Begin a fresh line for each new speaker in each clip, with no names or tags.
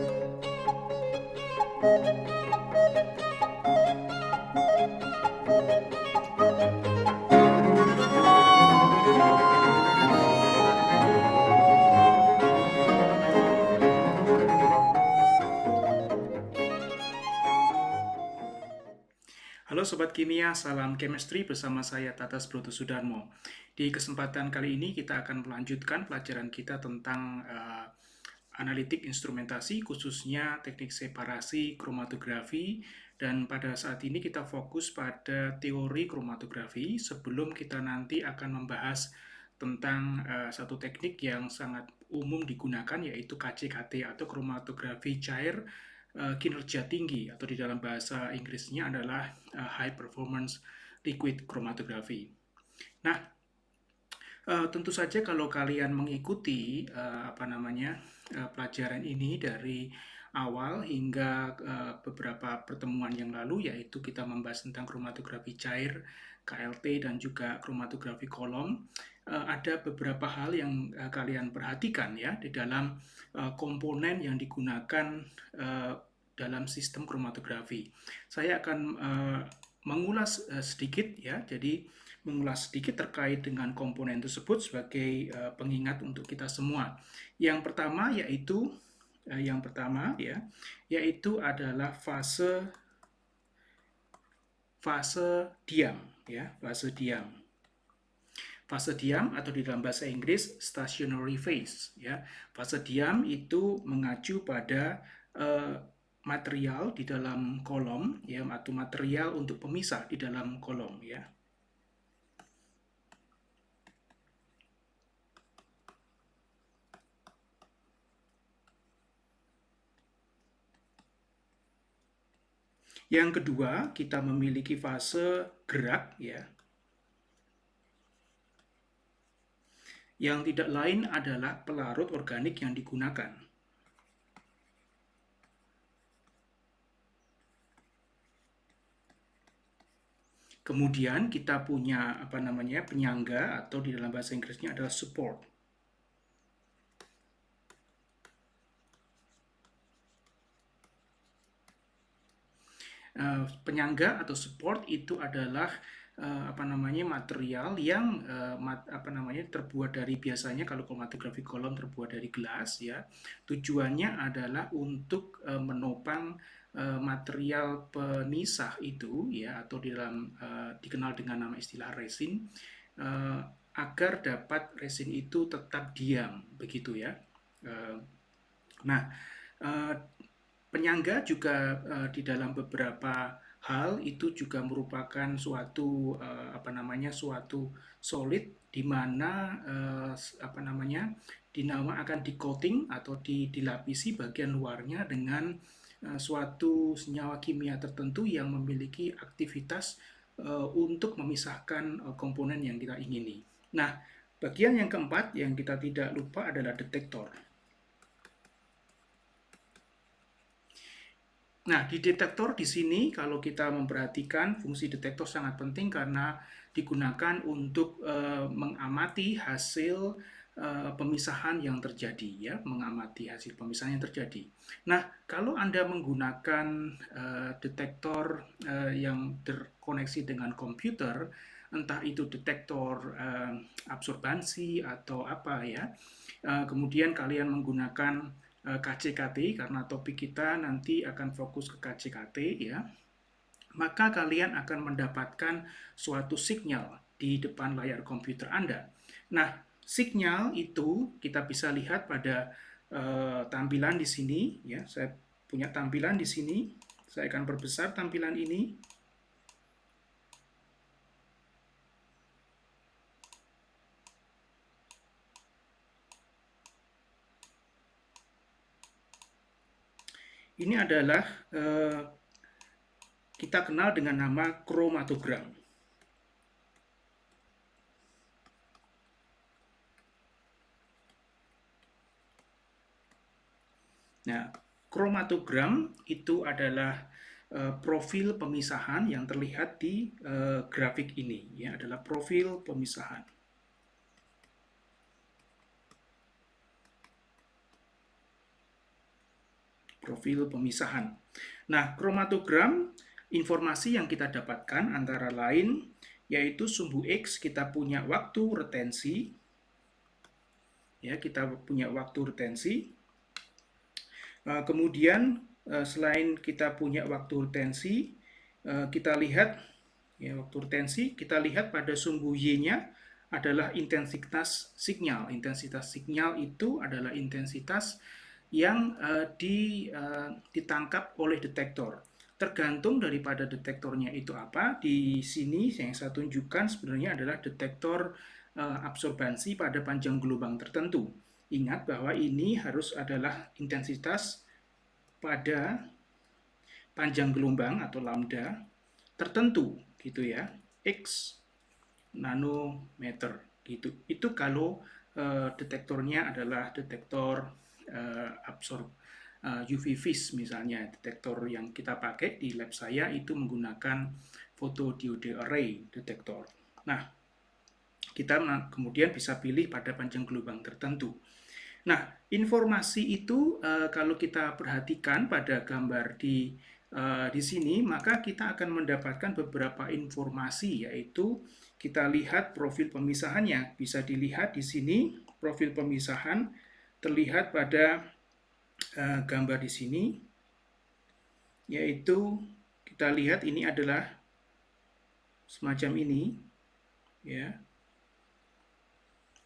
Halo Sobat Kimia, salam chemistry bersama saya Tatas Broto Sudarmo. Di kesempatan kali ini kita akan melanjutkan pelajaran kita tentang analitik instrumentasi, khususnya teknik separasi kromatografi. Dan pada saat ini kita fokus pada teori kromatografi sebelum kita nanti akan membahas tentang satu teknik yang sangat umum digunakan, yaitu KCKT atau kromatografi cair kinerja tinggi, atau di dalam bahasa Inggrisnya adalah High Performance Liquid Chromatography. Nah, tentu saja kalau kalian mengikuti pelajaran ini dari awal hingga beberapa pertemuan yang lalu, yaitu kita membahas tentang kromatografi cair, KLT, dan juga kromatografi kolom, ada beberapa hal yang kalian perhatikan ya di dalam komponen yang digunakan dalam sistem kromatografi. Saya akan mengulas sedikit ya, jadi mengulas sedikit terkait dengan komponen tersebut sebagai pengingat untuk kita semua. Yang pertama yaitu adalah fase diam ya, fase diam. Fase diam atau di dalam bahasa Inggris stationary phase ya. Fase diam itu mengacu pada material di dalam kolom ya, atau material untuk pemisah di dalam kolom ya. Yang kedua, kita memiliki fase gerak ya. Yang tidak lain adalah pelarut organik yang digunakan. Kemudian kita punya penyangga, atau di dalam bahasa Inggrisnya adalah support. Penyangga atau support itu adalah material yang terbuat dari, biasanya kalau kromatografi kolom terbuat dari gelas ya. Tujuannya adalah untuk menopang material pemisah itu ya, atau di dalam dikenal dengan nama istilah resin, agar dapat resin itu tetap diam begitu ya. Nah, penyangga juga di dalam beberapa hal itu juga merupakan suatu suatu solid di mana dinama akan di-coating atau dilapisi bagian luarnya dengan suatu senyawa kimia tertentu yang memiliki aktivitas untuk memisahkan komponen yang kita ingini. Nah, bagian yang keempat yang kita tidak lupa adalah detektor. Nah, di detektor di sini kalau kita memperhatikan, fungsi detektor sangat penting karena digunakan untuk mengamati hasil pemisahan yang terjadi ya, mengamati hasil pemisahan yang terjadi. Nah, kalau Anda menggunakan detektor yang terkoneksi dengan komputer, entah itu detektor absorbansi atau apa ya, kemudian kalian menggunakan KCKT, karena topik kita nanti akan fokus ke KCKT ya, maka kalian akan mendapatkan suatu sinyal di depan layar komputer Anda. Nah, sinyal itu kita bisa lihat pada tampilan di sini ya. Saya punya tampilan di sini. Saya akan perbesar tampilan ini. Ini adalah kita kenal dengan nama kromatogram. Nah, kromatogram itu adalah profil pemisahan yang terlihat di grafik ini ya, adalah profil pemisahan. profil pemisahan. Nah, kromatogram, informasi yang kita dapatkan antara lain yaitu sumbu X kita punya waktu retensi, ya kita punya waktu retensi. Kemudian selain kita punya waktu retensi, kita lihat ya waktu retensi, kita lihat pada sumbu Y-nya adalah intensitas sinyal. Intensitas sinyal itu adalah intensitas yang ditangkap oleh detektor. Tergantung daripada detektornya itu apa. Di sini yang saya tunjukkan sebenarnya adalah detektor absorbansi pada panjang gelombang tertentu. Ingat bahwa ini harus adalah intensitas pada panjang gelombang atau lambda tertentu gitu ya, X nanometer gitu. Itu kalau detektornya adalah detektor UV vis misalnya. Detektor yang kita pakai di lab saya itu menggunakan photodiode array detektor. Nah, kita kemudian bisa pilih pada panjang gelombang tertentu. Nah, informasi itu kalau kita perhatikan pada gambar di sini, maka kita akan mendapatkan beberapa informasi, yaitu kita lihat profil pemisahannya. Bisa dilihat di sini, profil pemisahan terlihat pada gambar di sini, yaitu kita lihat ini adalah semacam ini, ya.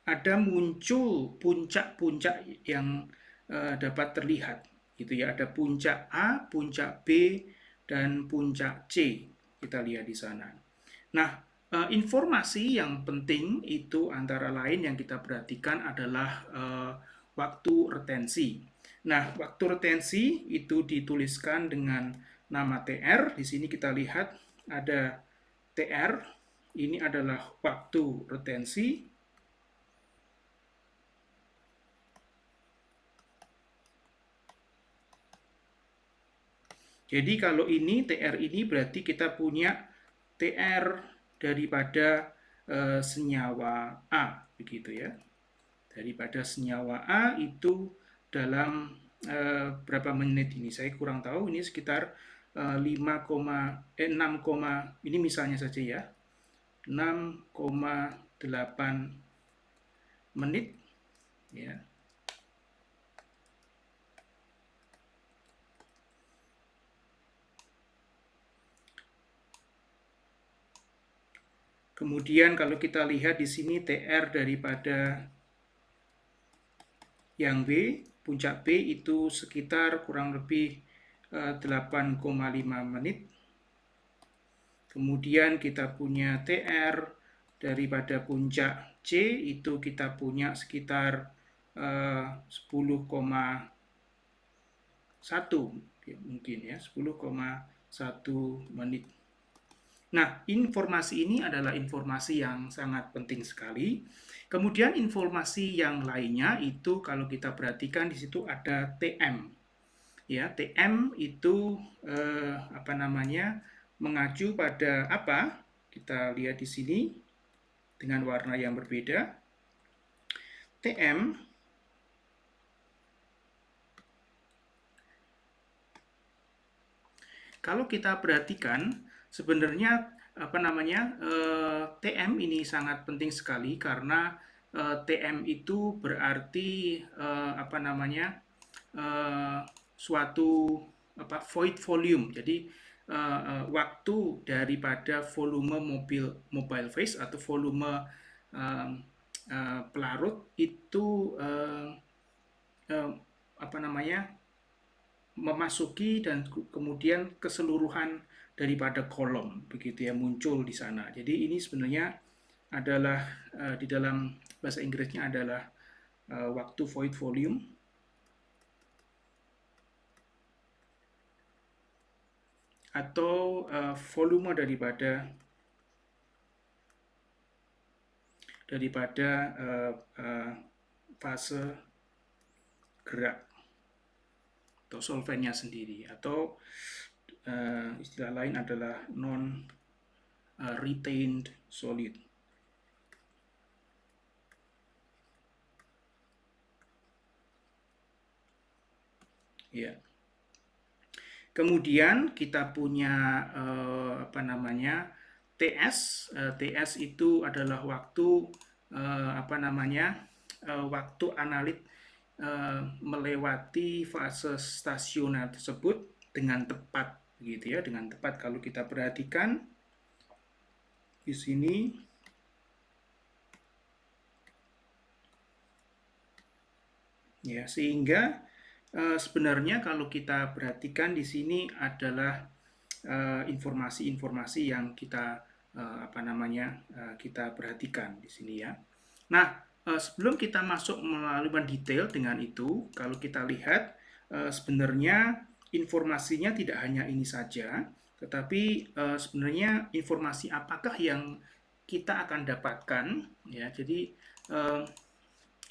Ada muncul puncak-puncak yang dapat terlihat gitu ya, ada puncak A, puncak B, dan puncak C kita lihat di sana. Nah, informasi yang penting itu antara lain yang kita perhatikan adalah waktu retensi. Nah, waktu retensi itu dituliskan dengan nama TR. Di sini kita lihat ada TR, ini adalah waktu retensi. Jadi kalau ini TR ini berarti kita punya TR daripada senyawa A, begitu ya. Daripada senyawa A itu dalam berapa menit ini? Saya kurang tahu. Ini sekitar 6, ini misalnya saja ya. 6,8 menit ya. Kemudian kalau kita lihat di sini TR daripada yang B, puncak B itu sekitar kurang lebih 8,5 menit. Kemudian kita punya TR daripada puncak C itu kita punya sekitar 10,1 mungkin ya, 10,1 menit. Nah, informasi ini adalah informasi yang sangat penting sekali. Kemudian informasi yang lainnya itu kalau kita perhatikan di situ ada TM. Ya, TM itu mengacu pada apa? Kita lihat di sini dengan warna yang berbeda. TM kalau kita perhatikan sebenarnya TM ini sangat penting sekali karena TM itu berarti suatu void volume. Jadi waktu daripada volume mobile phase atau volume pelarut itu memasuki dan kemudian keseluruhan daripada kolom begitu ya muncul di sana. Jadi ini sebenarnya adalah di dalam bahasa Inggrisnya adalah waktu void volume atau volume daripada fase gerak atau solvennya sendiri, atau istilah lain adalah non retained solid. Ya. Kemudian kita punya apa namanya TS. TS itu adalah waktu apa namanya waktu analit melewati fase stasioner tersebut dengan tepat, gitu ya, dengan tepat. Kalau kita perhatikan di sini, ya, sehingga sebenarnya kalau kita perhatikan di sini adalah informasi-informasi yang kita apa namanya kita perhatikan di sini, ya. Nah, sebelum kita masuk melalui detail dengan itu, kalau kita lihat sebenarnya informasinya tidak hanya ini saja, tetapi sebenarnya informasi apakah yang kita akan dapatkan, ya. Jadi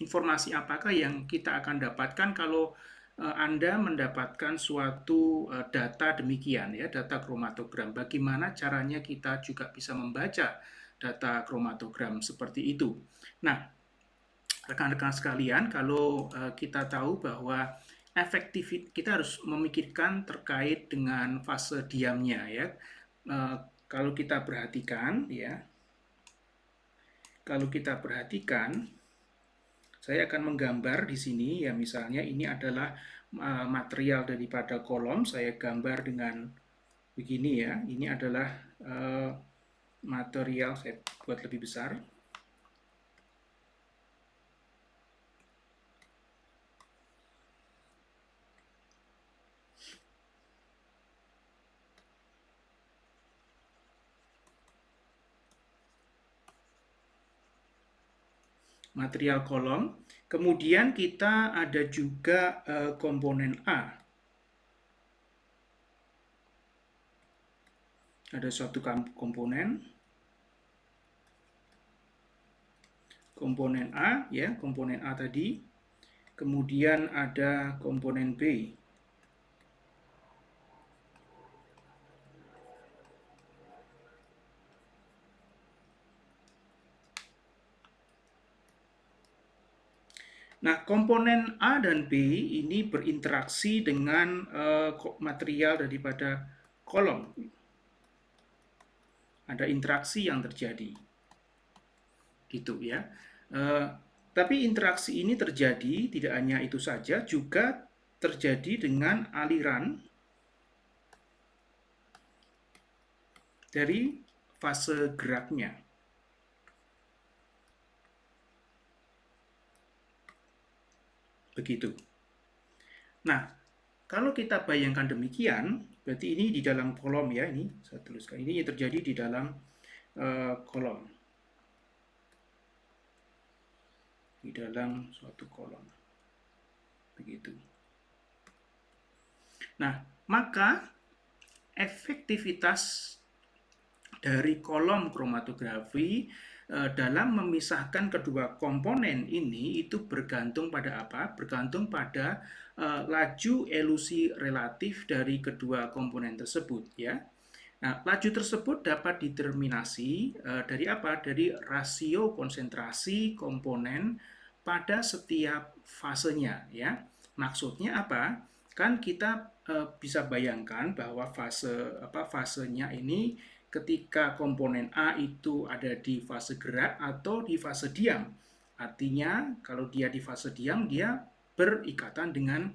informasi apakah yang kita akan dapatkan kalau Anda mendapatkan suatu data demikian, ya, data kromatogram. Bagaimana caranya kita juga bisa membaca data kromatogram seperti itu. Nah, rekan-rekan sekalian, kalau kita tahu bahwa kita harus memikirkan terkait dengan fase diamnya, ya. Kalau kita perhatikan, ya, kalau kita perhatikan, saya akan menggambar di sini, ya, misalnya ini adalah material daripada kolom, saya gambar dengan begini, ya. Ini adalah material, saya buat lebih besar. Material kolom. Kemudian kita ada juga komponen A. Ada suatu komponen A, ya, komponen A tadi. Kemudian ada komponen B. Nah, komponen A dan B ini berinteraksi dengan material daripada kolom. Ada interaksi yang terjadi, gitu, ya. Tapi interaksi ini terjadi tidak hanya itu saja, juga terjadi dengan aliran dari fase geraknya. Begitu. Nah, kalau kita bayangkan demikian, berarti ini di dalam kolom, ya, ini saya tuliskan. Ini terjadi di dalam kolom. Di dalam suatu kolom. Begitu. Nah, maka efektivitas dari kolom kromatografi dalam memisahkan kedua komponen ini itu bergantung pada apa? Bergantung pada laju elusi relatif dari kedua komponen tersebut, ya. Nah, laju tersebut dapat dideterminasi dari apa? Dari rasio konsentrasi komponen pada setiap fasenya, ya. Maksudnya apa? Kan kita bisa bayangkan bahwa fasenya ini ketika komponen A itu ada di fase gerak atau di fase diam. Artinya kalau dia di fase diam, dia berikatan dengan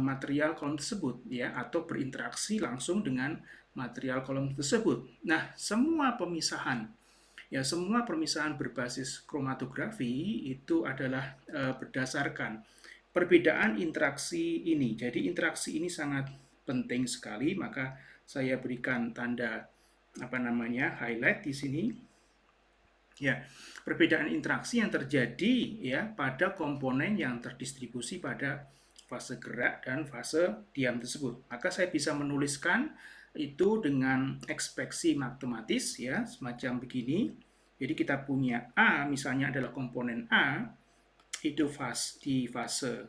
material kolom tersebut, ya, atau berinteraksi langsung dengan material kolom tersebut. Nah, semua permisahan berbasis kromatografi itu adalah berdasarkan perbedaan interaksi ini. Jadi interaksi ini sangat penting sekali, maka saya berikan tanda highlight di sini. Ya, perbedaan interaksi yang terjadi, ya, pada komponen yang terdistribusi pada fase gerak dan fase diam tersebut. Maka saya bisa menuliskan itu dengan ekspresi matematis, ya, semacam begini. Jadi kita punya A misalnya adalah komponen A itu di fase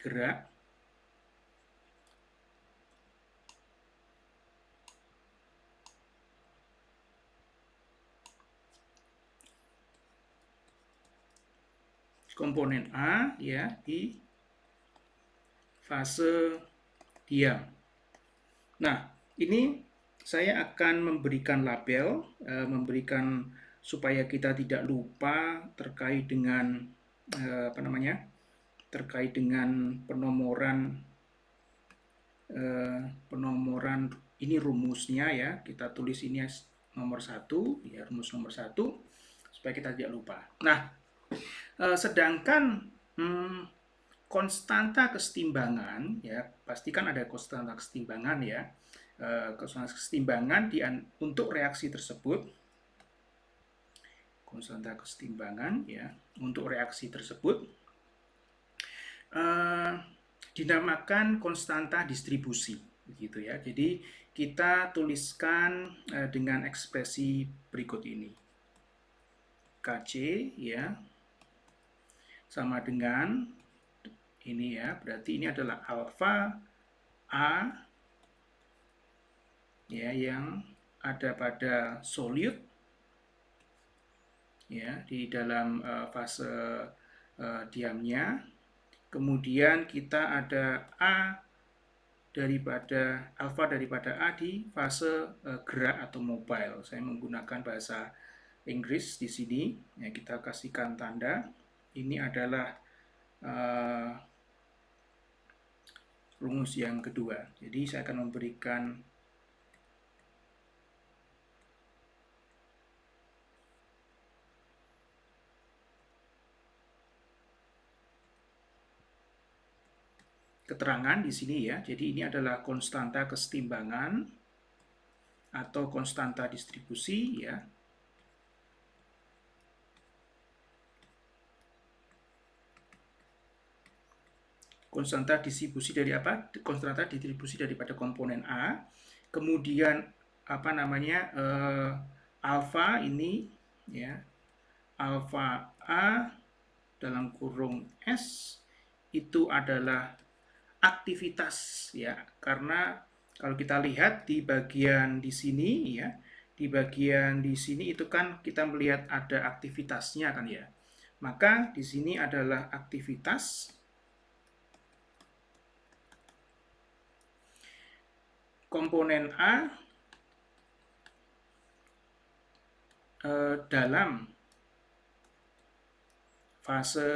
gerak. Komponen A, ya, di fase diam. Nah, ini saya akan memberikan label, memberikan supaya kita tidak lupa terkait dengan apa namanya, terkait dengan penomoran penomoran ini rumusnya ya. Kita tulis ini nomor 1 ya, rumus nomor 1 supaya kita tidak lupa. Nah, sedangkan konstanta kesetimbangan ya, pastikan ada konstanta kesetimbangan ya. Konstanta kesetimbangan untuk reaksi tersebut, konstanta kesetimbangan ya untuk reaksi tersebut dinamakan konstanta distribusi begitu ya. Jadi kita tuliskan dengan ekspresi berikut ini. Kc ya sama dengan ini ya, berarti ini adalah alfa A ya yang ada pada solid ya di dalam fase diamnya. Kemudian kita ada alfa daripada A di fase gerak atau mobile. Saya menggunakan bahasa Inggris di sini. Ya, kita kasihkan tanda. Ini adalah rumus yang kedua. Jadi saya akan memberikan keterangan di sini ya. Jadi ini adalah konstanta kesetimbangan atau konstanta distribusi ya. Konstanta distribusi dari apa? Konstanta distribusi daripada komponen A. Kemudian apa namanya? Alfa ini ya. Alfa A dalam kurung S itu adalah aktivitas ya, karena kalau kita lihat di bagian di sini ya, di bagian di sini itu kan kita melihat ada aktivitasnya kan ya. Maka di sini adalah aktivitas komponen A dalam fase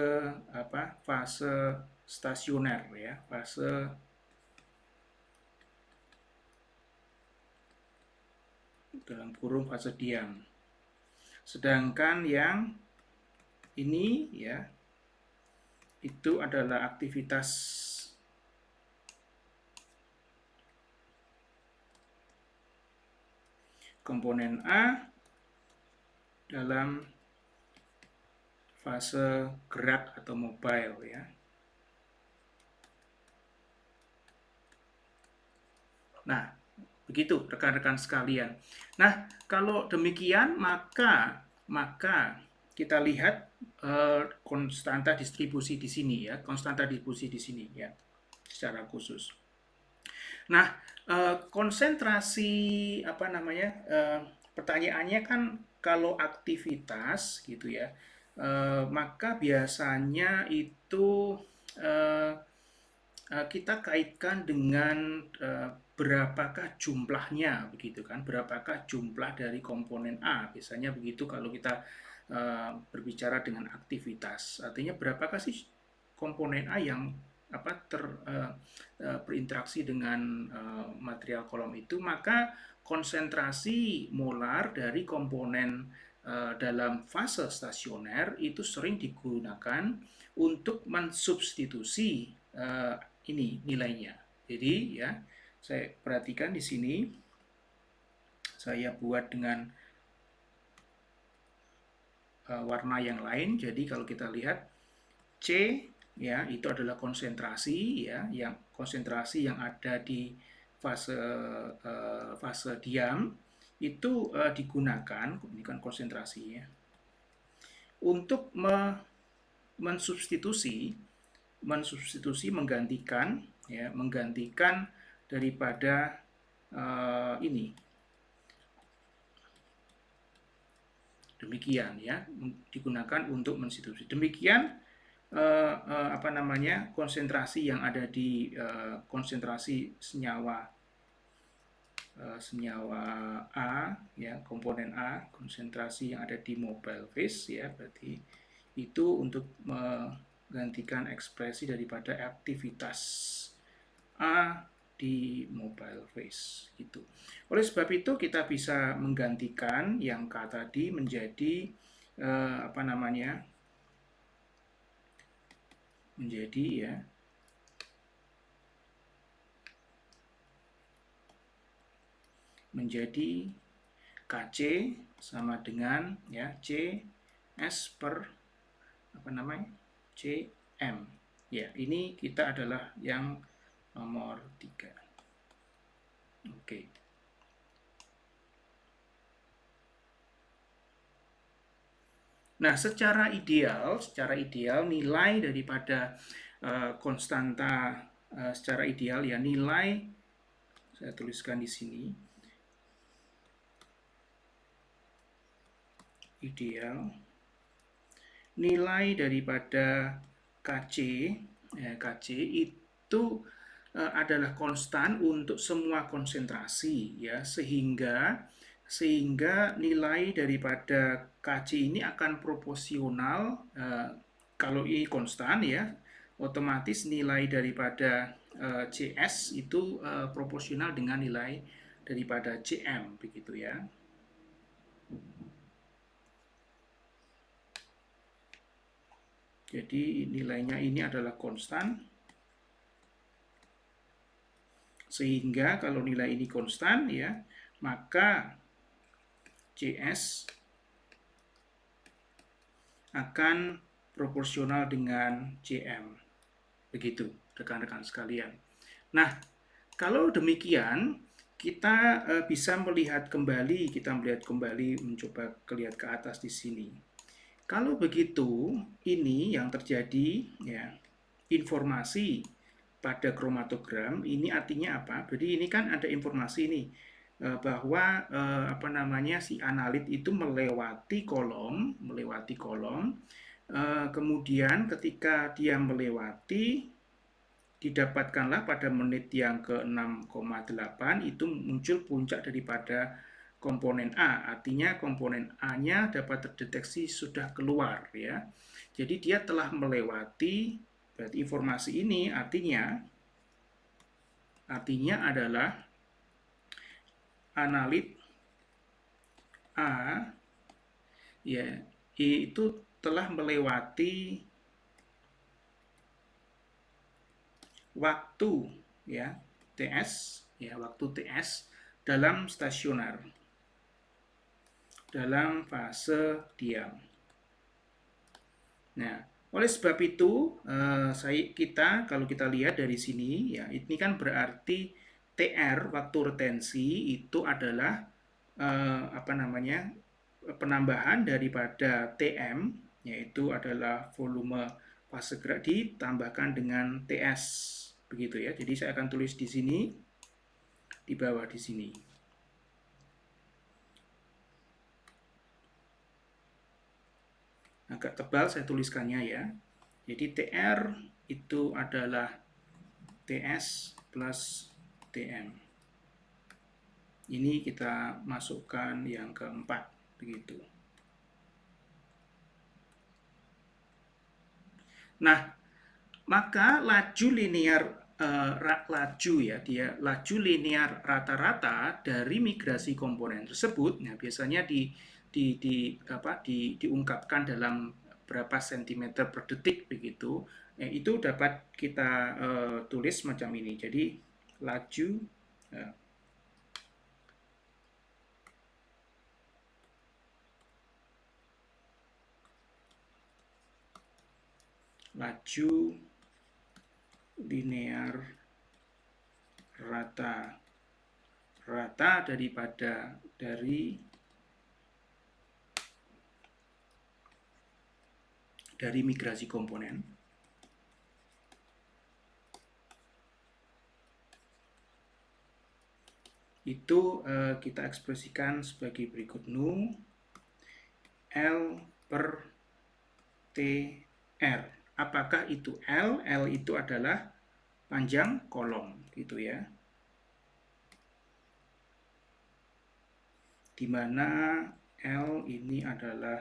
apa? Fase stasioner ya, fase dalam kurung fase diam. Sedangkan yang ini ya itu adalah aktivitas komponen A dalam fase gerak atau mobile ya. Nah, begitu rekan-rekan sekalian. Nah, kalau demikian maka kita lihat konstanta distribusi di sini ya, konstanta distribusi di sini ya, secara khusus. Nah, konsentrasi apa namanya? Pertanyaannya kan kalau aktivitas gitu ya, maka biasanya itu kita kaitkan dengan berapakah jumlahnya begitu kan, berapakah jumlah dari komponen A, biasanya begitu kalau kita berbicara dengan aktivitas, artinya berapakah sih komponen A yang berinteraksi dengan material kolom itu, maka konsentrasi molar dari komponen dalam fase stasioner itu sering digunakan untuk mensubstitusi ini nilainya. Jadi ya, saya perhatikan di sini, saya buat dengan warna yang lain. Jadi kalau kita lihat C ya itu adalah konsentrasi ya, yang konsentrasi yang ada di fase diam itu digunakan, ini kan konsentrasi ya, untuk mensubstitusi menggantikan ya, menggantikan daripada ini. Demikian ya, digunakan untuk mensubstitusi. Demikian apa namanya, konsentrasi yang ada di konsentrasi senyawa senyawa A, ya, komponen A, konsentrasi yang ada di mobile phase, ya, berarti itu untuk menggantikan ekspresi daripada aktivitas A di mobile phase gitu. Oleh sebab itu kita bisa menggantikan yang K tadi menjadi apa namanya? Menjadi, ya, menjadi KC sama dengan, ya, C S per apa namanya? CM. Ya, ini kita adalah yang nomor 3. Oke. Nah, secara ideal nilai daripada konstanta secara ideal, ya, nilai saya tuliskan di sini. Ideal nilai daripada KC, KC itu adalah konstan untuk semua konsentrasi, ya, sehingga nilai daripada KC ini akan proporsional. Kalau ini konstan, ya, otomatis nilai daripada CS itu proporsional dengan nilai daripada CM, begitu, ya. Jadi nilainya ini adalah konstan, sehingga kalau nilai ini konstan, ya, maka CS akan proporsional dengan CM. Begitu, rekan-rekan sekalian. Nah, kalau demikian, kita bisa melihat kembali, mencoba lihat ke atas di sini. Kalau begitu, ini yang terjadi, ya, informasi pada kromatogram ini artinya apa? Jadi ini kan ada informasi nih bahwa apa namanya, si analit itu melewati kolom, kemudian ketika dia melewati, didapatkanlah pada menit yang ke-6,8 itu muncul puncak daripada komponen A, artinya komponen A-nya dapat terdeteksi sudah keluar, ya. Jadi dia telah melewati, berarti informasi ini artinya adalah analit A, ya, itu telah melewati waktu, ya, TS, ya, waktu TS dalam stasioner, dalam fase diam. Nah, oleh sebab itu kalau kita lihat dari sini, ya, ini kan berarti TR waktu retensi itu adalah apa namanya, penambahan daripada TM, yaitu adalah volume fase gerak ditambahkan dengan TS, begitu, ya. Jadi saya akan tulis di sini, di bawah di sini. Agak tebal saya tuliskannya, ya. Jadi TR itu adalah TS plus TM. Ini kita masukkan yang keempat, begitu. Nah, maka laju linear laju linear rata-rata dari migrasi komponen tersebut, nah, biasanya diungkapkan dalam berapa sentimeter per detik, begitu. Itu dapat kita tulis macam ini. Jadi laju linear rata dari migrasi komponen itu kita ekspresikan sebagai berikut. Nu L per TR. Apakah itu L? L itu adalah panjang kolom, gitu, ya. di mana L ini adalah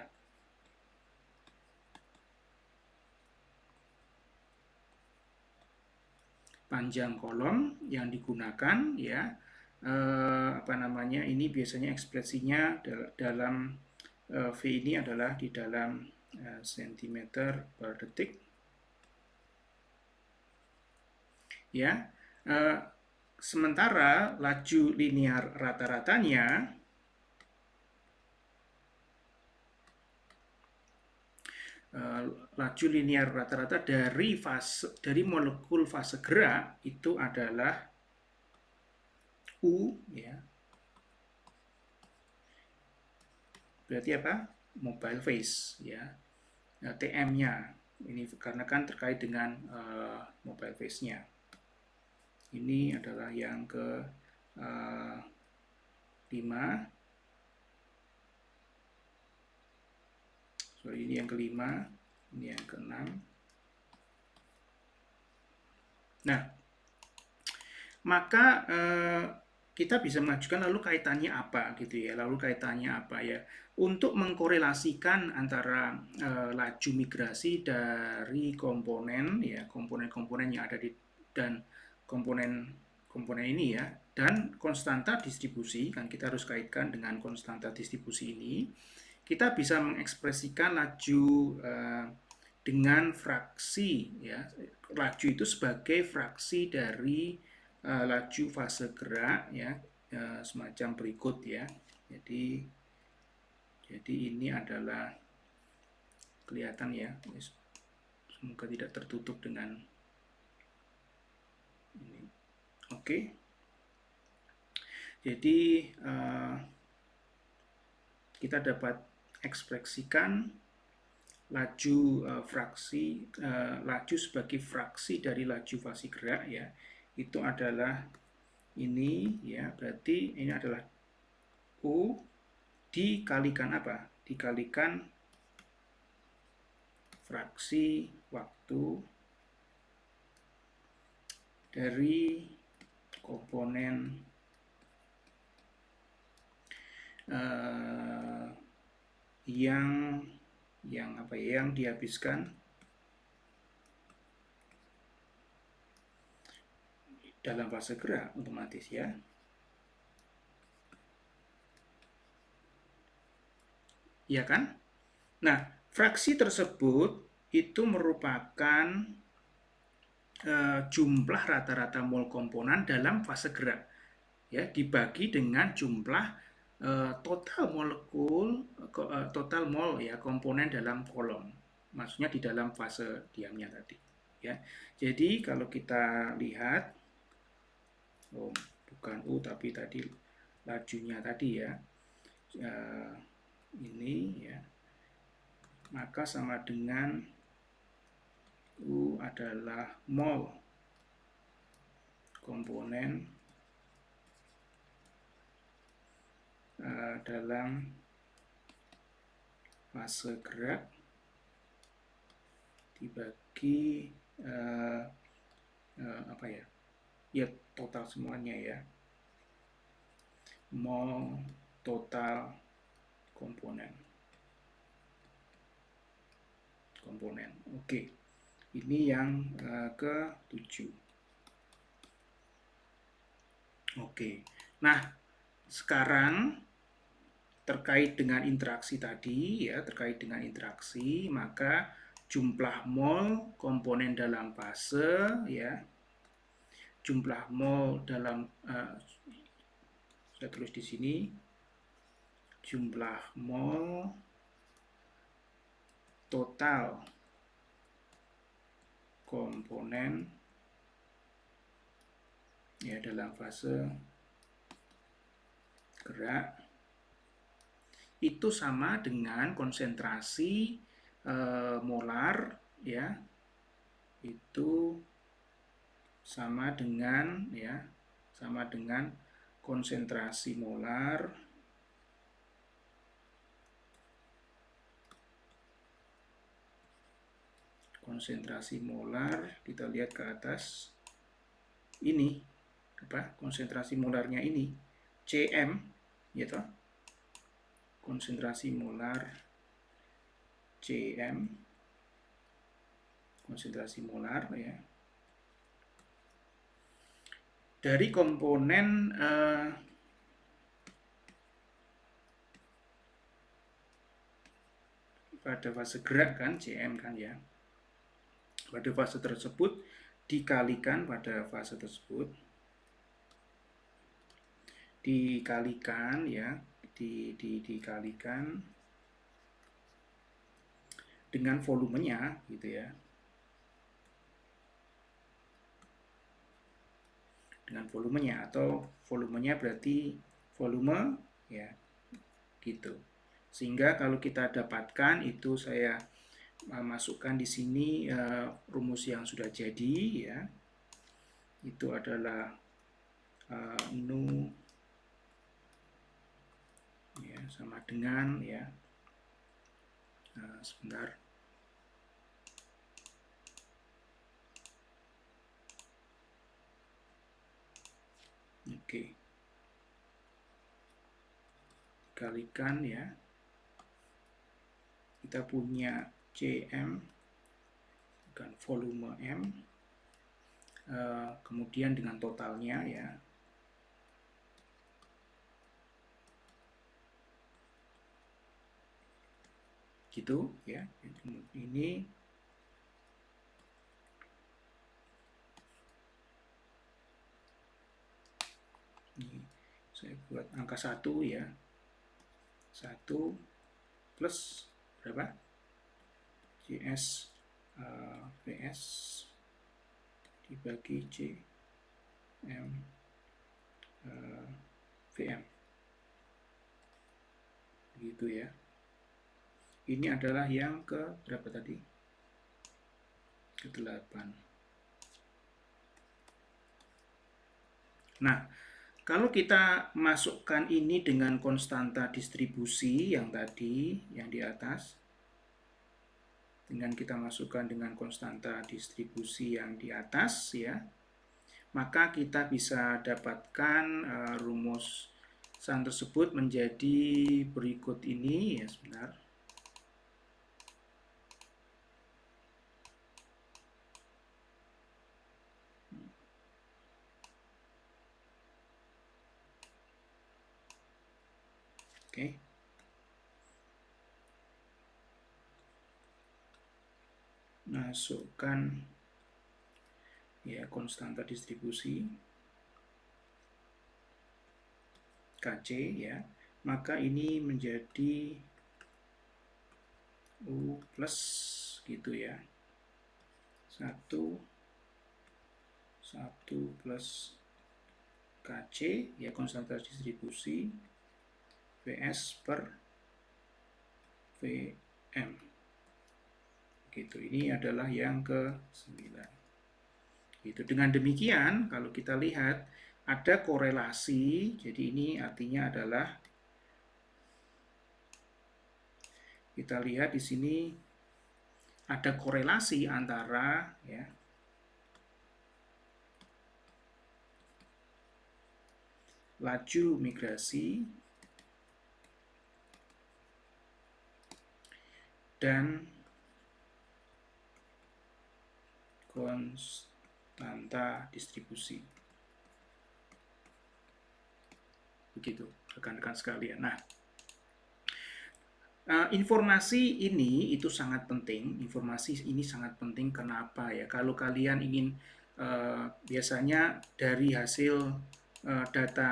panjang kolom yang digunakan, ya. Ini biasanya ekspresinya dalam V ini adalah di dalam sentimeter per detik, ya. Sementara laju linear rata-ratanya laju linear rata-rata dari molekul fase gerak itu adalah U, ya. Berarti apa? Mobile phase, ya. TM-nya ini karena kan terkait dengan mobile phase-nya. Ini adalah yang ke 5. Sorry, ini yang kelima, ini yang keenam. Nah, maka kita bisa mengajukan lalu kaitannya apa gitu ya, lalu kaitannya apa ya, untuk mengkorelasikan antara laju migrasi dari komponen ya, komponen-komponen yang ada di dan komponen ini ya, dan konstanta distribusi, kan kita harus kaitkan dengan konstanta distribusi ini. Kita bisa mengekspresikan laju dengan fraksi ya, laju itu sebagai fraksi dari laju fase gerak ya, semacam berikut ya. Jadi ini adalah kelihatan ya, semoga tidak tertutup dengan ini. Oke. Jadi kita dapat ekspresikan laju laju sebagai fraksi dari laju fase gerak ya, itu adalah ini ya, berarti ini adalah U dikalikan apa? Dikalikan fraksi waktu dari komponen yang dihabiskan dalam fase gerak otomatis ya. Ya kan? Nah, fraksi tersebut itu merupakan jumlah rata-rata mol komponen dalam fase gerak ya, dibagi dengan jumlah total molekul, total mol ya, komponen dalam kolom, maksudnya di dalam fase diamnya tadi ya. Jadi kalau kita lihat, bukan U tapi tadi lajunya tadi ya, ini ya, maka sama dengan U adalah mol komponen dalam fase gerak dibagi ya total semuanya ya, mol total komponen. Oke, ini yang ke-7. Oke, nah sekarang terkait dengan interaksi tadi ya, maka jumlah mol komponen dalam fase ya, jumlah mol dalam saya tulis di sini, jumlah mol total komponen ya dalam fase gerak itu sama dengan konsentrasi molar ya, itu sama dengan konsentrasi molar kita lihat ke atas ini apa, konsentrasi molarnya ini Cm gitu konsentrasi molar Cm, konsentrasi molar ya. Dari komponen pada fase gerak kan, Cm kan ya. Pada fase tersebut dikalikan pada fase tersebut, dikalikan ya, dikalikan dengan volumenya gitu ya. Dengan volumenya, atau volumenya berarti volume ya gitu. Sehingga kalau kita dapatkan itu, saya masukkan di sini rumus yang sudah jadi ya. Itu adalah nu ya sama dengan ya, sebentar, oke, kalikan ya, kita punya Cm dengan volume M, kemudian dengan totalnya ya, gitu ya. Ini saya buat angka 1 ya, 1 plus berapa, Cs Vs dibagi Cm Vm, begitu ya. Ini adalah yang ke berapa tadi, ke 8. Nah, kalau kita masukkan ini dengan konstanta distribusi yang tadi, yang di atas, dengan kita masukkan dengan konstanta distribusi yang di atas ya, maka kita bisa dapatkan rumusan tersebut menjadi berikut ini ya, sebentar. Oke. Masukkan ya konstanta distribusi Kc ya, maka ini menjadi U plus gitu ya, 1 plus Kc ya, konstanta distribusi Vs per Vm gitu. Ini adalah yang ke-9 gitu. Dengan demikian kalau kita lihat ada korelasi, jadi ini artinya adalah kita lihat di sini ada korelasi antara ya laju migrasi dan konstanta distribusi. Begitu, rekan-rekan sekalian. Nah, informasi ini itu sangat penting. Informasi ini sangat penting. Kenapa ya? Kalau kalian ingin biasanya dari hasil data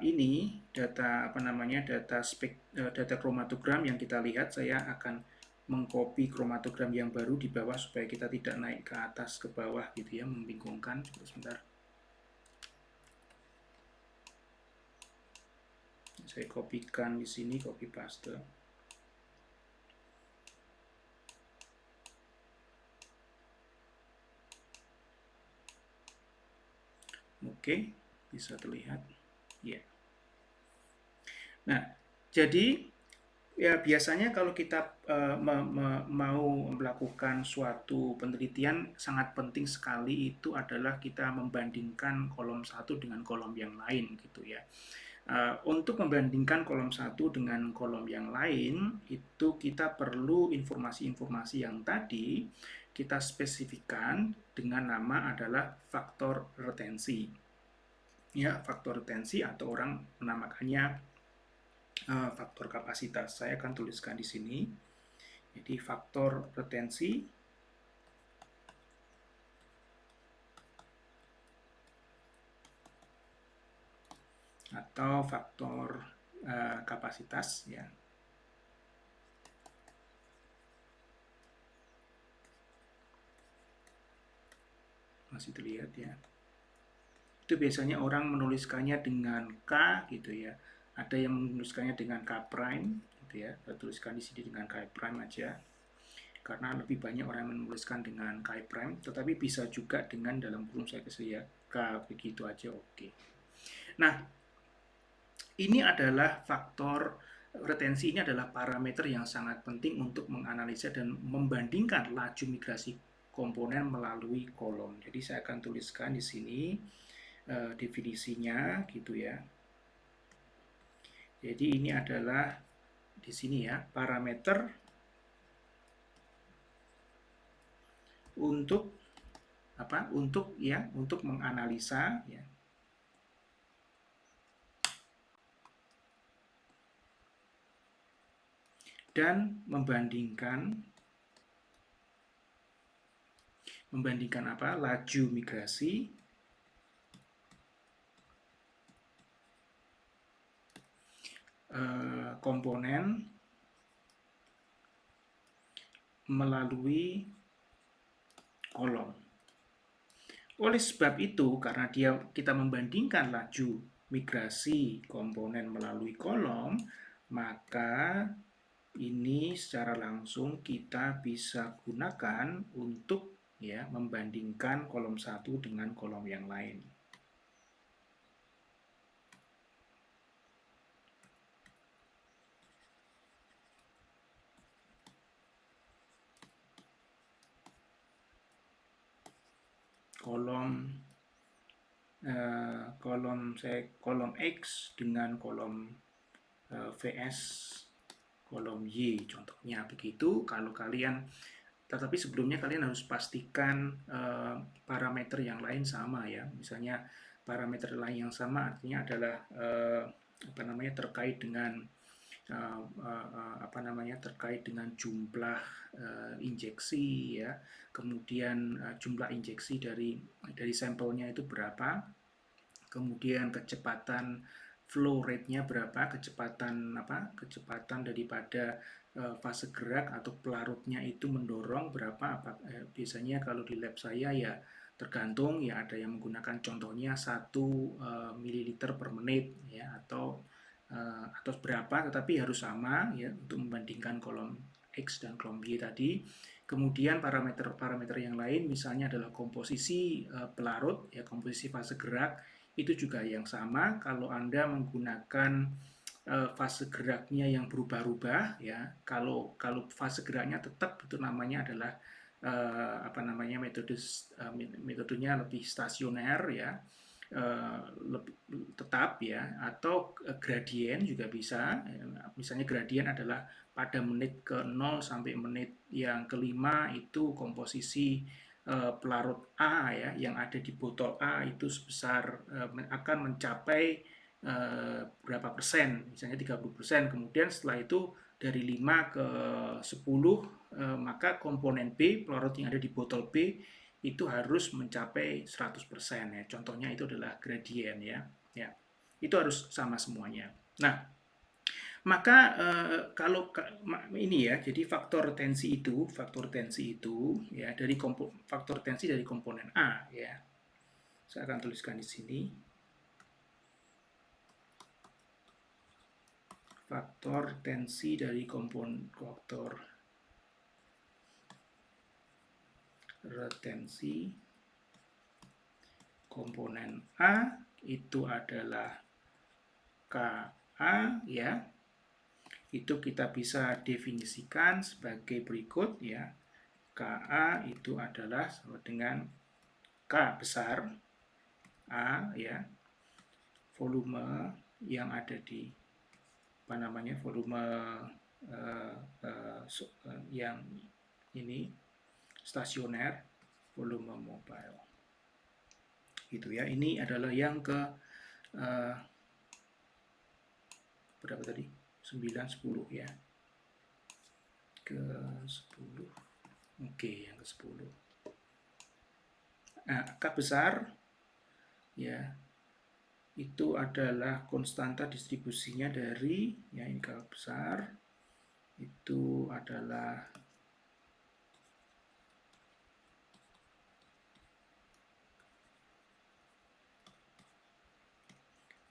ini, data apa namanya, data kromatogram yang kita lihat, saya akan mengcopy kromatogram yang baru di bawah supaya kita tidak naik ke atas ke bawah gitu ya, membingungkan. Sebentar. Saya kopikan di sini, copy paste. Oke, bisa terlihat. Ya. Nah, jadi ya biasanya kalau kita mau melakukan suatu penelitian, sangat penting sekali itu adalah kita membandingkan kolom satu dengan kolom yang lain gitu ya. Untuk membandingkan kolom satu dengan kolom yang lain, itu kita perlu informasi-informasi yang tadi kita spesifikkan dengan nama adalah faktor retensi. Ya, faktor retensi atau orang menamakannya faktor kapasitas. Saya akan tuliskan di sini. Jadi faktor retensi atau faktor kapasitas ya. Masih terlihat ya. Itu biasanya orang menuliskannya dengan K gitu ya. Ada yang menuliskannya dengan K prime gitu ya. Saya tuliskan di sini dengan K prime aja. Karena lebih banyak orang yang menuliskan dengan K prime, tetapi bisa juga dengan dalam kurung saya kasih ya K begitu aja oke. Nah, ini adalah faktor retensi, ini adalah parameter yang sangat penting untuk menganalisa dan membandingkan laju migrasi komponen melalui kolom. Jadi saya akan tuliskan di sini definisinya gitu ya. Jadi ini adalah di sini ya parameter untuk apa? Untuk menganalisa ya. Dan membandingkan apa? Laju migrasi komponen melalui kolom. Oleh sebab itu, karena kita membandingkan laju migrasi komponen melalui kolom, maka ini secara langsung kita bisa gunakan untuk ya membandingkan kolom satu dengan kolom yang lain. Kolom X dengan kolom VS kolom Y contohnya begitu. Kalau kalian tetapi sebelumnya kalian harus pastikan parameter yang lain sama ya. Misalnya parameter lain yang sama artinya adalah terkait dengan terkait dengan jumlah injeksi ya, kemudian jumlah injeksi dari sampelnya itu berapa, kemudian kecepatan flow rate-nya berapa, kecepatan daripada fase gerak atau pelarutnya itu mendorong berapa. Biasanya kalau di lab saya ya tergantung ya, ada yang menggunakan contohnya 1 ml per menit ya, atau berapa, tetapi harus sama ya untuk membandingkan kolom X dan kolom Y tadi. Kemudian parameter yang lain misalnya adalah komposisi pelarut ya, komposisi fase gerak itu juga yang sama. Kalau Anda menggunakan fase geraknya yang berubah-ubah ya, kalau fase geraknya tetap, itu namanya adalah metodenya lebih stasioner ya, tetap ya, atau gradien juga bisa. Misalnya gradien adalah pada menit ke 0 sampai menit yang kelima itu komposisi pelarut A ya yang ada di botol A itu sebesar akan mencapai berapa persen, misalnya 30%. Kemudian setelah itu dari 5 ke 10 maka komponen B, pelarut yang ada di botol B itu harus mencapai 100% ya. Contohnya itu adalah gradien ya. Ya. Itu harus sama semuanya. Nah, maka kalau ini ya, jadi faktor tensi itu ya dari faktor tensi dari komponen A ya. Saya akan tuliskan di sini. Faktor tensi dari faktor retensi komponen A itu adalah KA ya. Itu kita bisa definisikan sebagai berikut ya. KA itu adalah sama dengan K besar A ya, volume yang ada di volume yang ini stasioner, volume mobile. Gitu ya. Ini adalah yang ke berapa tadi? 9, 10 ya. Ke 10. Oke, yang ke 10. Nah, angka besar ya itu adalah konstanta distribusinya dari ya ini angka besar itu adalah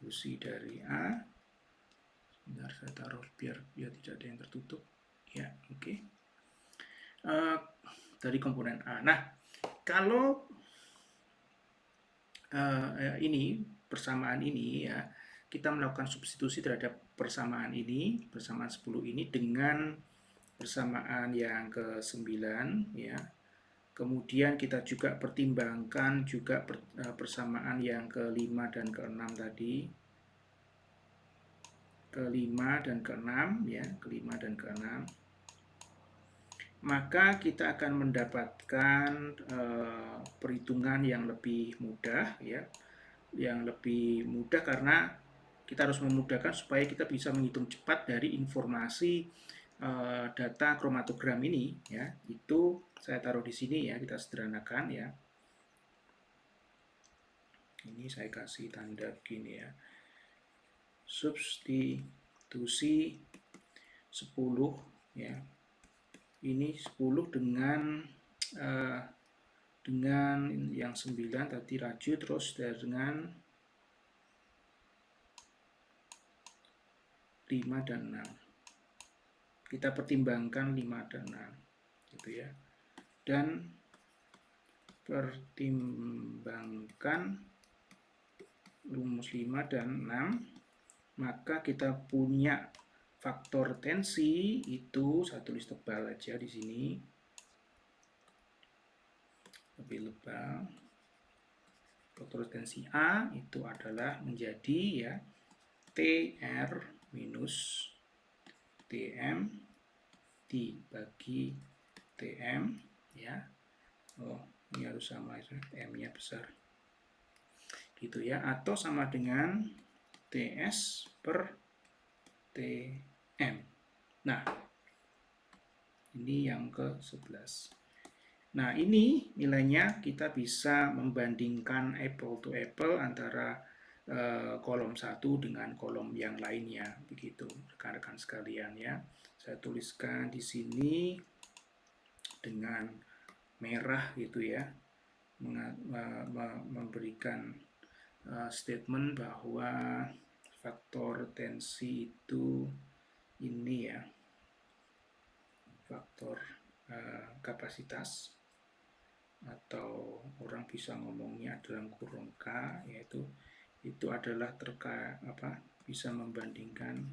distribusi dari A. Sebentar saya taruh biar tidak ada yang tertutup ya. Oke. Dari komponen A. Nah, kalau ini persamaan ini ya, kita melakukan substitusi terhadap persamaan ini, persamaan 10 ini dengan persamaan yang ke-9 ya. Kemudian kita juga pertimbangkan juga persamaan yang ke-5 dan ke-6 tadi. Ke-5 dan ke-6 ya, ke-5 dan ke-6. Maka kita akan mendapatkan perhitungan yang lebih mudah ya. Yang lebih mudah karena kita harus memudahkan supaya kita bisa menghitung cepat dari informasi data kromatogram ini ya. Itu saya taruh di sini ya, kita sederhanakan ya. Ini saya kasih tanda begini ya. Substitusi 10 ya. Ini 10 dengan yang 9 tadi raju, terus dengan 5 dan 6. Kita pertimbangkan 5 dan 6 gitu ya. Dan pertimbangkan rumus 5 dan 6, maka kita punya faktor tensi itu, saya tulis tebal aja di sini, lebih lebal. Faktor tensi A itu adalah menjadi ya TR minus TM dibagi TM ya. Oh, ini harus sama ya, M-nya besar. Gitu ya, atau sama dengan TS per TM. Nah, ini yang ke-11. Nah, ini nilainya kita bisa membandingkan apple to apple antara kolom 1 dengan kolom yang lainnya, begitu rekan-rekan sekalian ya. Saya tuliskan di sini dengan merah gitu ya, memberikan statement bahwa faktor tensi itu ini ya, faktor kapasitas, atau orang bisa ngomongnya dalam kurung K, yaitu itu adalah bisa membandingkan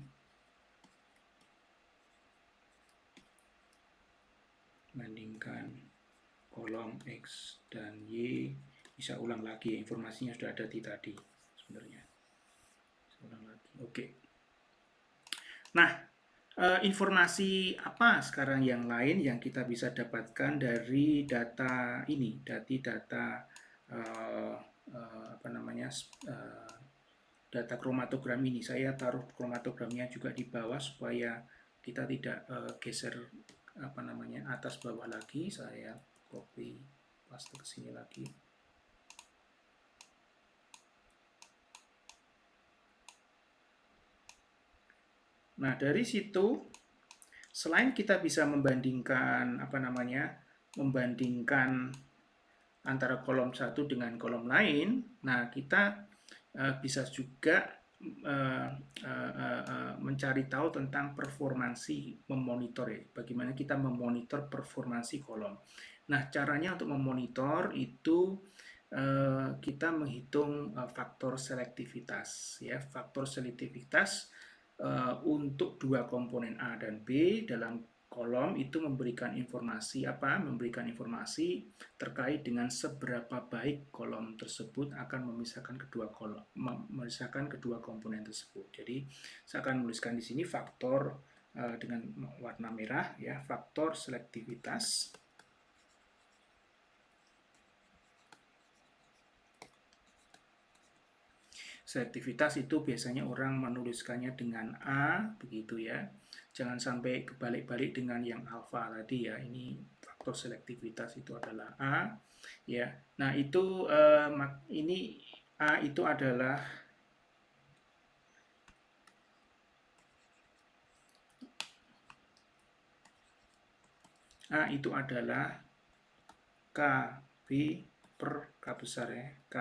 kolom X dan Y. Bisa ulang lagi, informasinya sudah ada di tadi sebenarnya. Ulang lagi. Oke. Nah, informasi apa sekarang yang lain yang kita bisa dapatkan dari data ini, dari data data kromatogram ini. Saya taruh kromatogramnya juga di bawah supaya kita tidak geser atas bawah lagi. Saya copy paste ke sini lagi. Nah, dari situ selain kita bisa membandingkan membandingkan antara kolom satu dengan kolom lain, nah kita bisa juga mencari tahu tentang performansi memonitor ya, bagaimana kita memonitor performansi kolom. Nah, caranya untuk memonitor itu kita menghitung faktor selektivitas ya, faktor selektivitas untuk dua komponen A dan B dalam kolom itu memberikan informasi apa? Memberikan informasi terkait dengan seberapa baik kolom tersebut akan memisahkan kedua komponen tersebut. Jadi saya akan menuliskan di sini faktor dengan warna merah ya, faktor selektivitas. Selektivitas itu biasanya orang menuliskannya dengan A, begitu ya. Jangan sampai kebalik-balik dengan yang alfa tadi ya. Ini faktor selektivitas itu adalah A, ya. Nah itu ini A itu adalah KB per K besar ya, K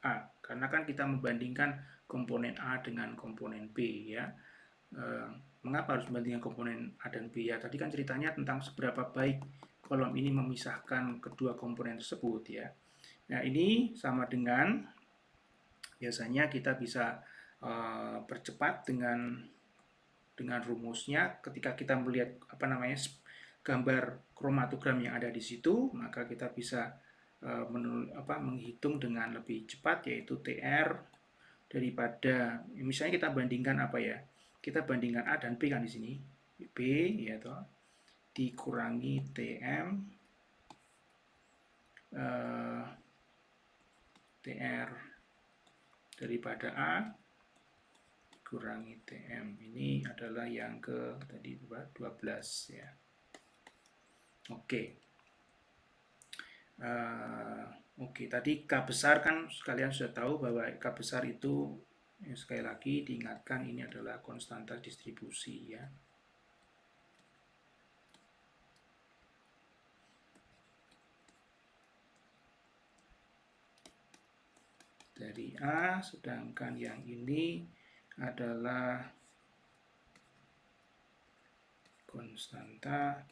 A. Karena kan kita membandingkan komponen A dengan komponen B ya. Mengapa harus membandingkan komponen A dan B ya? Tadi kan ceritanya tentang seberapa baik kolom ini memisahkan kedua komponen tersebut ya. Nah ini sama dengan biasanya kita bisa percepat dengan rumusnya ketika kita melihat gambar kromatogram yang ada di situ, maka kita bisa menghitung dengan lebih cepat, yaitu TR daripada misalnya kita bandingkan apa ya, kita bandingkan A dan B kan di sini, B ya toh dikurangi TM TR daripada A kurangi TM. Ini adalah yang ke tadi 12 ya. Oke. Oke, tadi K besar kan kalian sudah tahu bahwa K besar itu sekali lagi diingatkan ini adalah konstanta distribusi ya. Dari A, sedangkan yang ini adalah konstanta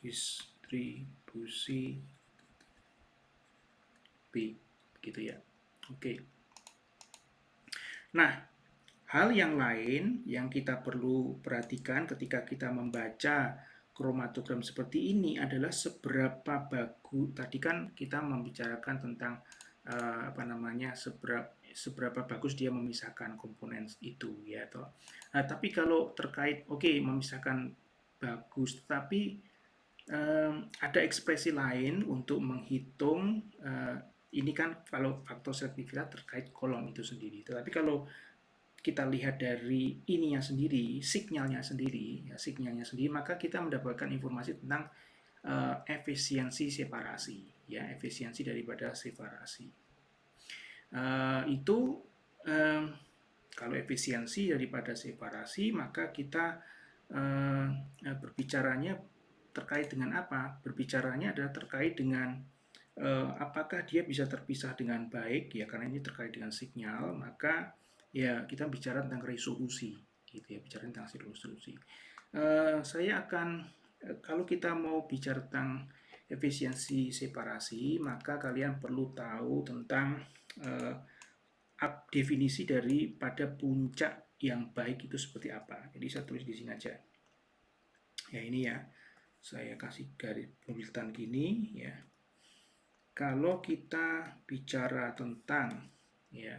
distribusi B, gitu ya. Oke. Nah, hal yang lain yang kita perlu perhatikan ketika kita membaca kromatogram seperti ini adalah seberapa bagus. Tadi kan kita membicarakan tentang seberapa bagus dia memisahkan komponen itu ya toh. Nah, tapi kalau terkait memisahkan bagus, tapi ada ekspresi lain untuk menghitung ini kan kalau faktor selektivitas terkait kolom itu sendiri. Tetapi kalau kita lihat dari ininya sendiri, signalnya sendiri, maka kita mendapatkan informasi tentang efisiensi separasi, ya, efisiensi daripada separasi. Kalau efisiensi daripada separasi, maka kita berbicaranya terkait dengan apa? Berbicaranya adalah terkait dengan apakah dia bisa terpisah dengan baik, ya, karena ini terkait dengan sinyal, maka ya kita bicara tentang resolusi, gitu ya, bicara tentang resolusi. Saya akan kalau kita mau bicara tentang efisiensi separasi, maka kalian perlu tahu tentang definisi daripada puncak yang baik itu seperti apa. Jadi saya tulis di sini aja. Ya ini ya, saya kasih garis pemilihan gini ya. Kalau kita bicara tentang ya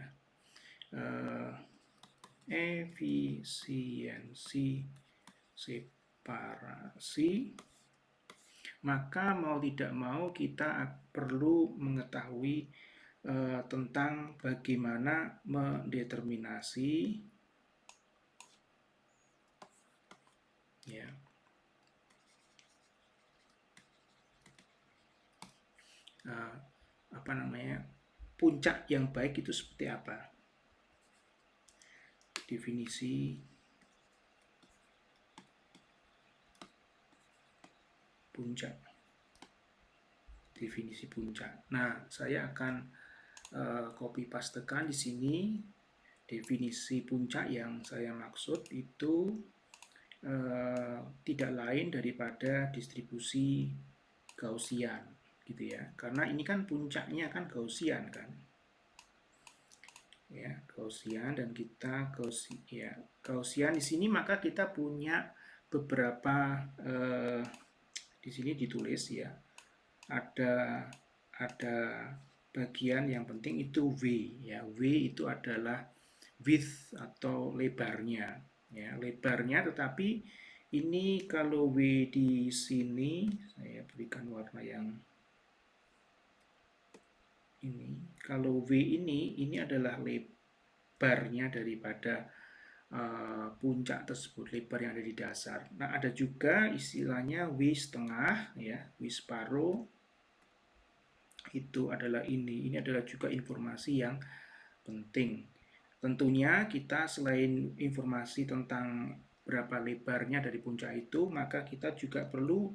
efisiensi separasi, maka mau tidak mau kita perlu mengetahui tentang bagaimana mendeterminasi ya puncak yang baik itu seperti apa. Definisi puncak. Definisi puncak. Nah, saya akan copy pastekan di sini definisi puncak yang saya maksud itu tidak lain daripada distribusi Gaussian, gitu ya. Karena ini kan puncaknya kan Gaussian kan. Ya, Gaussian dan kita Gaussian di sini maka kita punya beberapa di sini ditulis ya, ada bagian yang penting itu W ya. W itu adalah width atau lebarnya ya, lebarnya. Tetapi ini kalau W di sini saya berikan warna yang ini. Kalau W ini adalah lebarnya daripada puncak tersebut, lebar yang ada di dasar. Nah, ada juga istilahnya W setengah ya, W separuh. Itu adalah ini. Ini adalah juga informasi yang penting. Tentunya kita selain informasi tentang berapa lebarnya dari puncak itu, maka kita juga perlu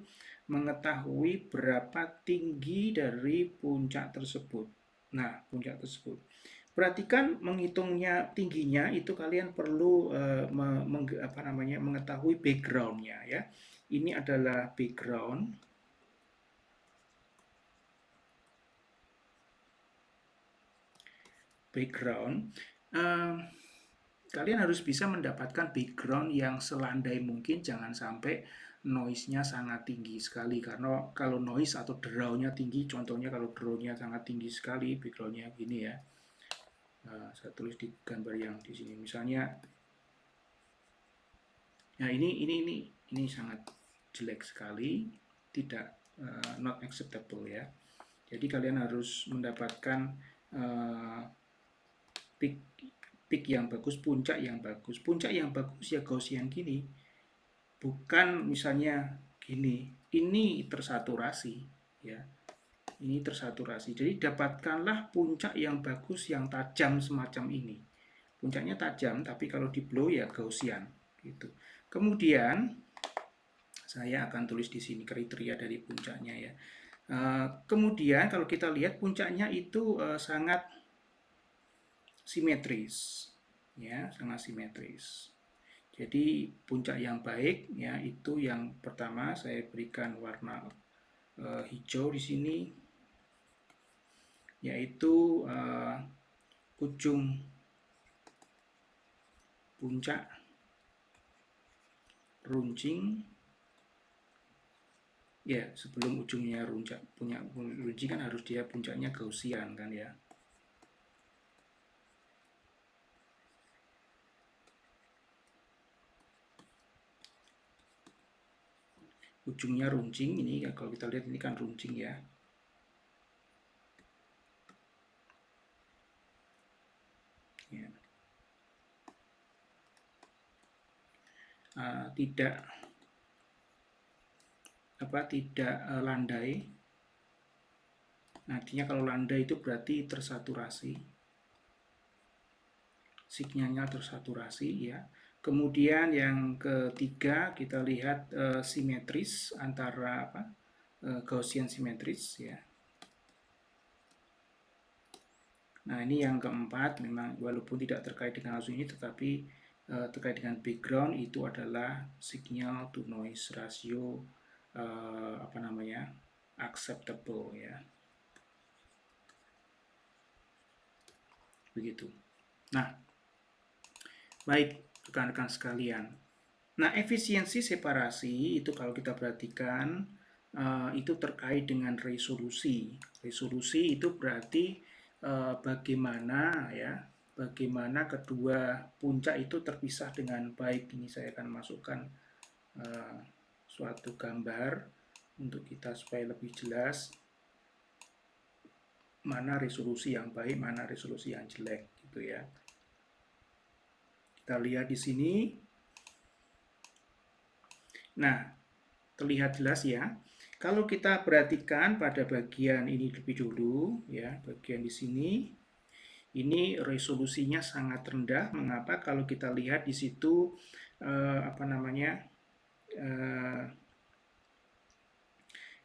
mengetahui berapa tinggi dari puncak tersebut. Nah, puncak tersebut. Perhatikan menghitungnya tingginya itu kalian perlu mengetahui backgroundnya ya. Ini adalah background. Kalian harus bisa mendapatkan background yang selandai mungkin, jangan sampai noise-nya sangat tinggi sekali, karena kalau noise atau draw-nya tinggi, contohnya kalau draw-nya sangat tinggi sekali, background-nya gini ya. Saya tulis di gambar yang di sini, misalnya, ya ini sangat jelek sekali, tidak not acceptable ya. Jadi kalian harus mendapatkan peak yang bagus, puncak yang bagus. Puncak yang bagus ya Gaussian gini, bukan misalnya gini. Ini tersaturasi ya. Ini tersaturasi. Jadi dapatkanlah puncak yang bagus, yang tajam semacam ini. Puncaknya tajam, tapi kalau di blow ya Gaussian gitu. Kemudian saya akan tulis di sini kriteria dari puncaknya ya. Kemudian kalau kita lihat puncaknya itu sangat simetris ya, sangat simetris. Jadi puncak yang baik ya itu yang pertama saya berikan warna hijau di sini, yaitu ujung puncak runcing ya. Sebelum ujungnya punya runcing kan harus dia puncaknya Gaussian kan ya. Ujungnya runcing ini ya, kalau kita lihat ini kan runcing ya. Ya. Tidak landai. Artinya kalau landai itu berarti tersaturasi, signalnya tersaturasi ya. Kemudian yang ketiga kita lihat simetris antara Gaussian simetris ya. Nah, ini yang keempat, memang walaupun tidak terkait dengan langsung ini, tetapi terkait dengan background itu adalah signal to noise ratio acceptable ya. Begitu. Nah, baik rekan-rekan sekalian. Nah, efisiensi separasi itu kalau kita perhatikan itu terkait dengan resolusi. Resolusi itu berarti bagaimana kedua puncak itu terpisah dengan baik. Ini saya akan masukkan suatu gambar untuk kita supaya lebih jelas mana resolusi yang baik, mana resolusi yang jelek gitu ya. Kita lihat di sini. Nah, terlihat jelas ya. Kalau kita perhatikan pada bagian ini lebih dulu ya, bagian di sini ini resolusinya sangat rendah. Mengapa? Kalau kita lihat di situ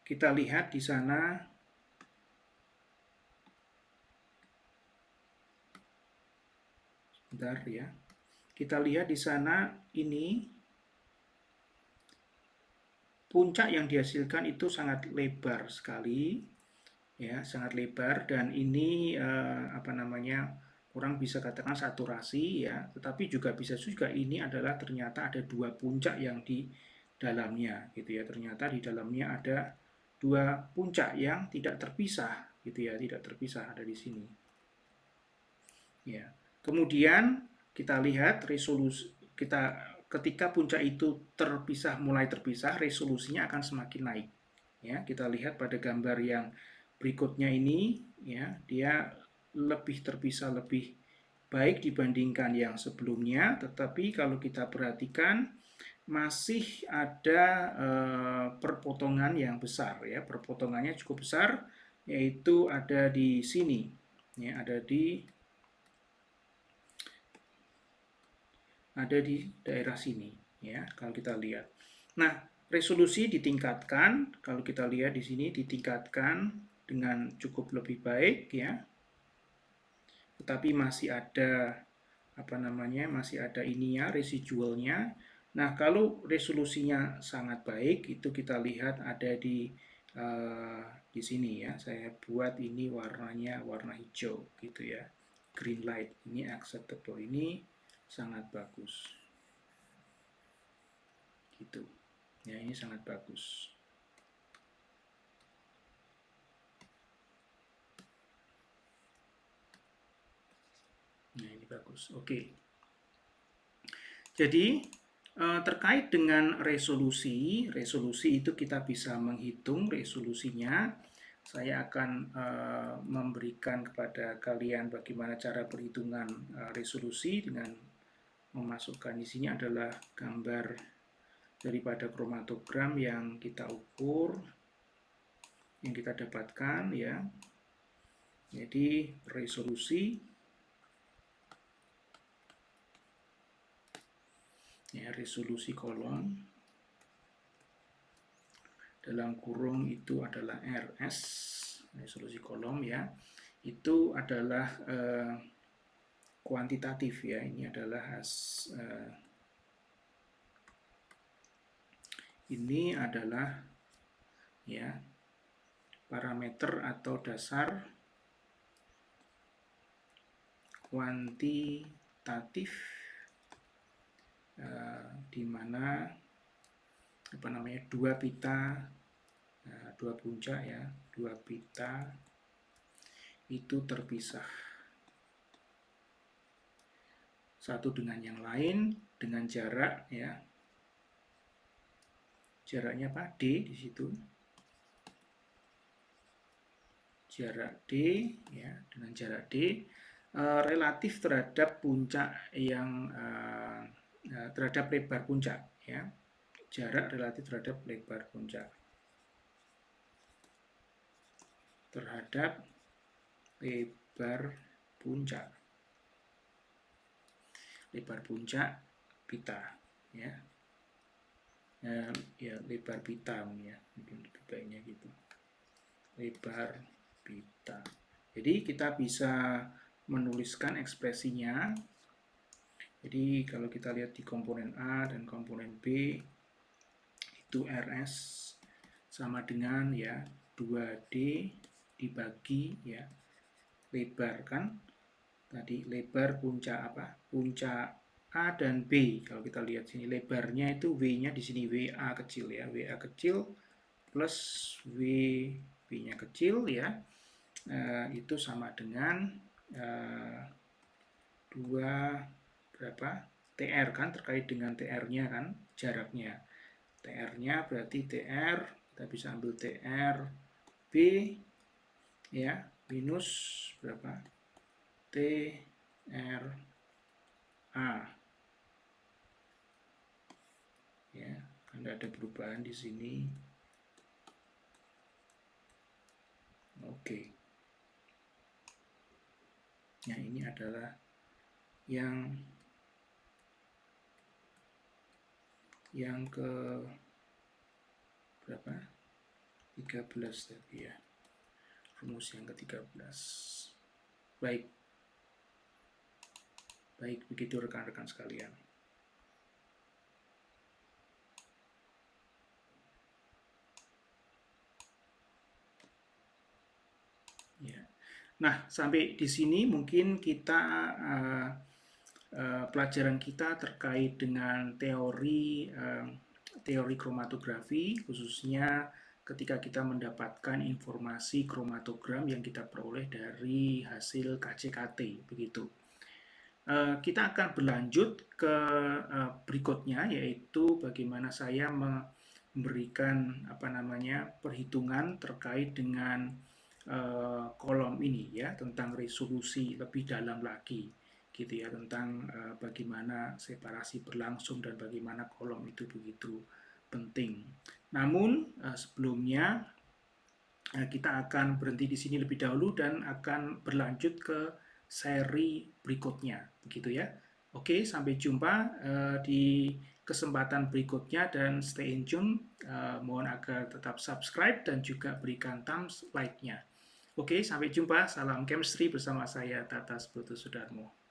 kita lihat di sana sebentar ya. Kita lihat di sana ini puncak yang dihasilkan itu sangat lebar sekali ya, sangat lebar, dan ini orang bisa katakan saturasi ya, tetapi juga bisa juga ini adalah ternyata ada dua puncak yang dalamnya gitu ya. Ternyata di dalamnya ada dua puncak yang tidak terpisah gitu ya, tidak terpisah ada di sini. Ya. Kemudian kita lihat resolusi kita ketika puncak itu mulai terpisah, resolusinya akan semakin naik. Ya, kita lihat pada gambar yang berikutnya ini ya, dia lebih terpisah lebih baik dibandingkan yang sebelumnya, tetapi kalau kita perhatikan masih ada perpotongan yang besar ya, perpotongannya cukup besar, yaitu ada di sini ya, ada di daerah sini ya, kalau kita lihat. Nah, resolusi ditingkatkan, kalau kita lihat di sini ditingkatkan dengan cukup lebih baik ya. Tetapi masih ada masih ada ininya, residualnya. Nah, kalau resolusinya sangat baik, itu kita lihat ada di sini ya. Saya buat ini warnanya warna hijau gitu ya. Green light ini acceptable, ini sangat bagus. Gitu. Ya, ini sangat bagus. Nah, ini bagus. Oke. Jadi terkait dengan resolusi itu kita bisa menghitung resolusinya. Saya akan memberikan kepada kalian bagaimana cara perhitungan resolusi dengan memasukkan di sini adalah gambar daripada kromatogram yang kita ukur, yang kita dapatkan ya. Jadi resolusi ya, resolusi kolom dalam kurung itu adalah RS, resolusi kolom ya, itu adalah kuantitatif ya, ini adalah ini adalah ya parameter atau dasar kuantitatif di mana dua pita, dua puncak ya, dua pita itu terpisah satu dengan yang lain dengan jarak ya, jaraknya apa? D di situ, jarak D ya, dengan jarak D relatif terhadap puncak yang terhadap lebar puncak ya, jarak relatif terhadap lebar puncak terhadap lebar puncak pita ya, ya lebar pita ya, mungkin lebih baiknya gitu, lebar pita. Jadi kita bisa menuliskan ekspresinya. Jadi kalau kita lihat di komponen A dan komponen B itu RS sama dengan ya 2D dibagi ya lebar kan tadi, lebar puncak apa? Puncak A dan B. Kalau kita lihat sini lebarnya itu W-nya di sini WA kecil ya, WA kecil plus WB-nya kecil ya. Itu sama dengan 2 berapa? TR kan, terkait dengan TR-nya kan, jaraknya. TR-nya berarti TR, kita bisa ambil TR B ya, minus berapa? TR A. Ya, kan ada perubahan di sini. Oke. Nah, ini adalah yang ke berapa? 13 tadi ya. Rumus yang ke-13. Baik. Baik, begitu rekan-rekan sekalian. Ya. Nah, sampai di sini mungkin kita pelajaran kita terkait dengan teori teori kromatografi, khususnya ketika kita mendapatkan informasi kromatogram yang kita peroleh dari hasil KCKT, begitu. Kita akan berlanjut ke berikutnya, yaitu bagaimana saya memberikan perhitungan terkait dengan kolom ini ya, tentang resolusi lebih dalam lagi gitu ya, tentang bagaimana separasi berlangsung dan bagaimana kolom itu begitu penting. Namun sebelumnya kita akan berhenti di sini lebih dahulu dan akan berlanjut ke seri berikutnya, begitu ya. Oke, sampai jumpa di kesempatan berikutnya dan stay in tune. Mohon agar tetap subscribe dan juga berikan thumbs like-nya. Oke, sampai jumpa. Salam chemistry bersama saya Tatas Broto Sudarmo.